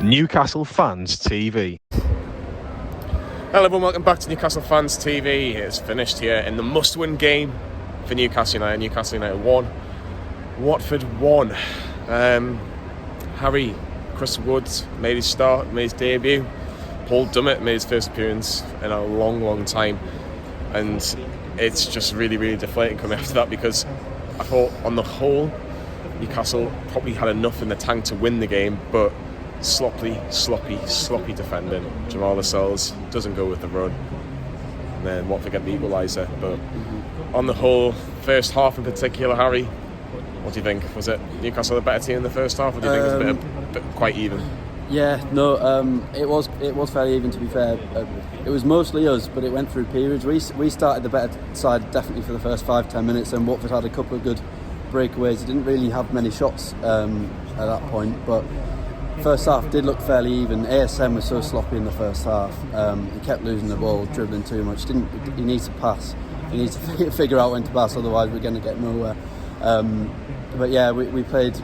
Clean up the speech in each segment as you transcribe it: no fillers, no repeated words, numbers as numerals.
Newcastle Fans TV. Hello everyone, welcome back to Newcastle Fans TV. It's finished here in the must-win game for Newcastle United. Newcastle United 1, Watford 1. Chris Wood made his start, made his debut. Paul Dummett made his first appearance in a long time. And it's just really deflating coming after that, because I thought on the whole Newcastle probably had enough in the tank to win the game, but sloppy defending. Jamal Lascelles doesn't go with the run, and then Watford get the equaliser. But on the whole, first half in particular, Harry, what do you think? Was it Newcastle the better team in the first half, or do you think it was a bit quite even? Yeah, no, it was fairly even, to be fair. It was mostly us, but it went through periods. We started the better side definitely for the first 5-10 minutes, and Watford had a couple of good breakaways. He didn't really have many shots at that point, but first half did look fairly even. ASM was so sloppy in the first half. He kept losing the ball, dribbling too much. He needs to pass. He needs to figure out when to pass, otherwise we're going to get nowhere. But yeah, we played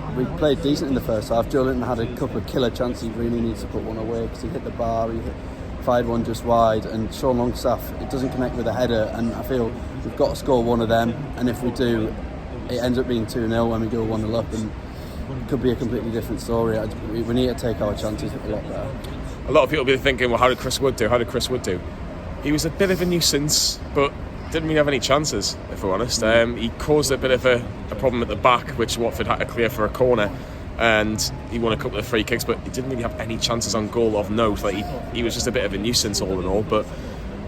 decent in the first half. Joe Linton had a couple of killer chances. He really needs to put one away, because he hit the bar, fired one just wide, and Sean Longstaff, it doesn't connect with a header, and I feel we've got to score one of them, and if we do, it ends up being 2-0 when we go 1-0 up, and it could be a completely different story. We need to take our chances a lot better. A lot of people will be thinking, well, how did Chris Wood do? He was a bit of a nuisance, but didn't really have any chances, if we're honest. He caused a bit of a problem at the back, which Watford had to clear for a corner, and he won a couple of free kicks, but he didn't really have any chances on goal of note. Like he was just a bit of a nuisance all in all. But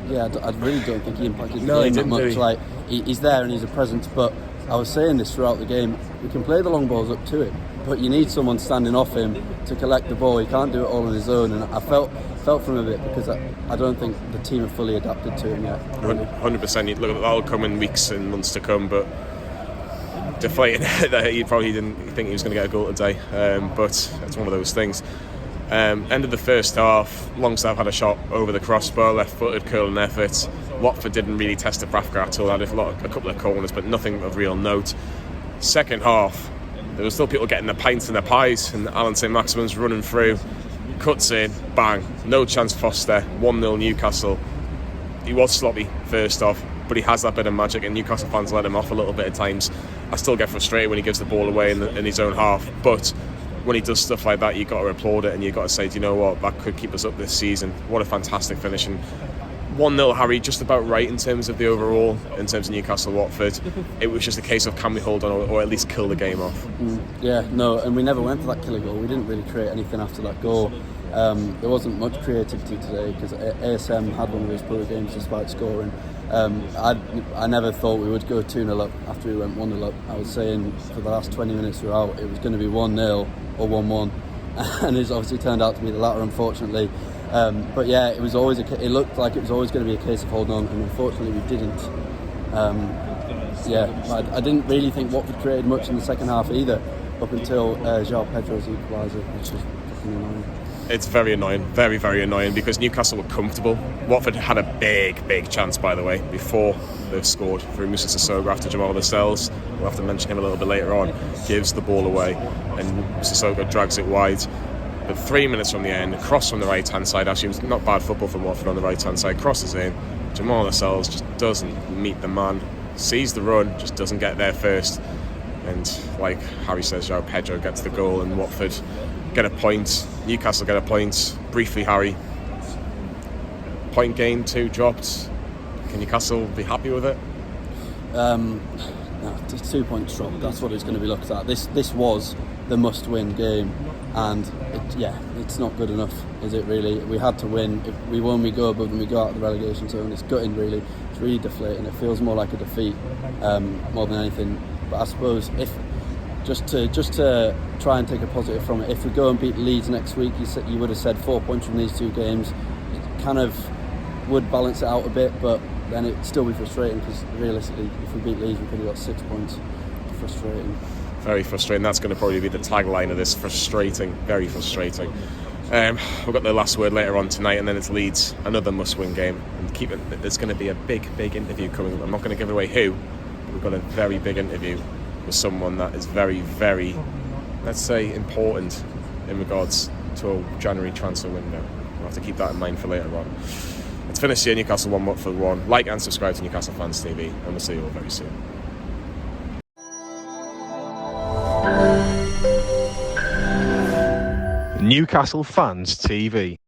yeah, I really don't think he impacted the game that much. Like he's there and he's a presence, but I was saying this throughout the game, we can play the long balls up to him, but you need someone standing off him to collect the ball. He can't do it all on his own, and I felt for him a bit, because I don't think the team have fully adapted to him yet. 100%. Look, that'll come in weeks and months to come, but deflating that he probably didn't think he was going to get a goal today. But it's one of those things. End of the first half, Longstaff had a shot over the crossbar, left-footed curling effort. Watford didn't really test the Bravka at all. Had a couple of corners, but nothing of real note. Second half, there were still people getting their pints and their pies, and Allan Saint-Maximin's running through, cuts in, bang, no chance Foster, 1-0 Newcastle. He was sloppy first off, but he has that bit of magic, and Newcastle fans let him off a little bit at times. I still get frustrated when he gives the ball away in his own half, but when he does stuff like that, you've got to applaud it, and you've got to say, do you know what, that could keep us up this season. What a fantastic finish. And 1-0, Harry, just about right in terms of the overall, in terms of Newcastle-Watford. It was just a case of, can we hold on or at least kill the game off? Yeah, no, and we never went for that killer goal. We didn't really create anything after that goal. There wasn't much creativity today, because ASM had one of his poor games despite scoring. I never thought we would go 2-0 up after we went 1-0 up. I was saying for the last 20 minutes throughout it was going to be 1-0 or 1-1, and it's obviously turned out to be the latter, unfortunately. But yeah, it looked like it was always going to be a case of holding on, and unfortunately we didn't. I didn't really think Watford created much in the second half either, up until Joao Pedro's equaliser, which was fucking annoying. It's very annoying, very annoying, because Newcastle were comfortable. Watford had a big chance, by the way, before they've scored through Moussa Sissoko after Jamal Lascelles. We'll have to mention him a little bit later on. Gives the ball away, and Sissoko drags it wide. But 3 minutes from the end, a cross from the right-hand side. Actually, it was not bad football from Watford on the right-hand side. Crosses in. Jamal Lascelles just doesn't meet the man. Sees the run, just doesn't get there first. And like Harry says, Joao Pedro gets the goal, and Watford get a point. Newcastle get a point. Briefly, Harry, point gain, 2 dropped. Can Newcastle be happy with it? No, just 2 points dropped. That's what it's going to be looked at. This was the must-win game, and it's not good enough, is it really? We had to win. If we won, we go above and we go out of the relegation zone. It's gutting, really. It's really deflating. It feels more like a defeat more than anything. But I suppose if just to try and take a positive from it, if we go and beat Leeds next week, you would have said 4 points from these 2 games. It kind of would balance it out a bit, but then it'd still be frustrating, because realistically, if we beat Leeds, we could have got 6 points. Frustrating. Very frustrating. That's going to probably be the tagline of this. Frustrating. Very frustrating. We've got the last word later on tonight, and then it's Leeds, another must-win game. And there's going to be a big interview coming. I'm not going to give away who, but we've got a very big interview with someone that is very, let's say, important in regards till January transfer window. We'll have to keep that in mind for later on. Let's finish here. Newcastle 1, Watford 1. Like and subscribe to Newcastle Fans TV, and we'll see you all very soon. Newcastle Fans TV.